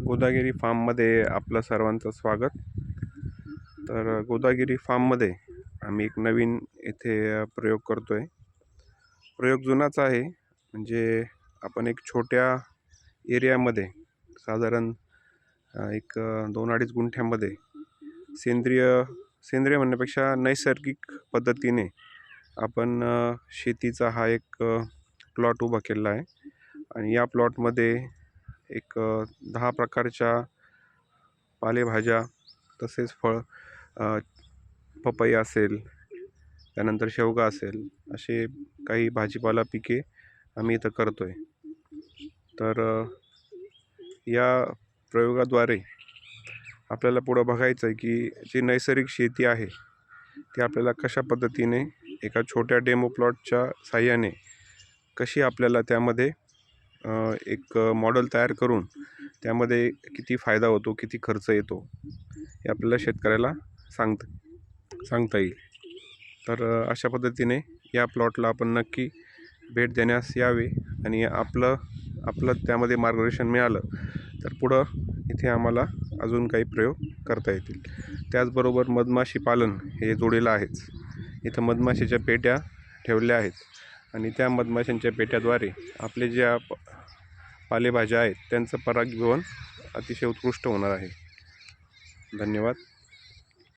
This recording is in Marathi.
गोदागिरी फार्ममध्ये आपलं सर्वांचं स्वागत. तर गोदागिरी फार्ममध्ये आम्ही एक नवीन येथे प्रयोग करतोय. प्रयोग जुनाच आहे, म्हणजे आपण एक छोट्या एरियामध्ये साधारण एक 2-2.5 गुंठ्यामध्ये सेंद्रिय म्हणण्यापेक्षा नैसर्गिक पद्धतीने आपण शेतीचा हा एक प्लॉट उभा केलेला आहे. आणि या प्लॉटमध्ये एक 10 प्रकारच्या पालेभाज्या, तसेच पपई असेल, त्यानंतर शेवगा असेल, असे काही भाजीपाला पिके आम्ही इथं करतोय. तर या प्रयोगाद्वारे आपल्याला पुढं बघायचं आहे की जी नैसर्गिक शेती आहे ती आपल्याला कशा पद्धतीने एका छोट्या डेमो प्लॉटच्या साहाय्याने कशी आपल्याला त्यामध्ये एक मॉडेल तयार करून त्यामध्ये किती फायदा होतो, किती खर्च येतो, हे आपल्याला शेतकऱ्याला सांगता येईल. तर अशा पद्धतीने या प्लॉटला आपण नक्की भेट देण्यास यावे. आणि आपलं त्यामध्ये मार्गदर्शन मिळालं तर पुढं इथे आम्हाला अजून काही प्रयोग करता येतील. त्याचबरोबर मधमाशी पालन हे जोडीला आहेच. इथं मधमाशीच्या पेट्या ठेवल्या आहेत आणि त्या मधमाशांच्या पेट्याद्वारे आपले ज्या पालेभाज्या आहेत त्यांचं परागीभवन अतिशय उत्कृष्ट होणार आहे. धन्यवाद.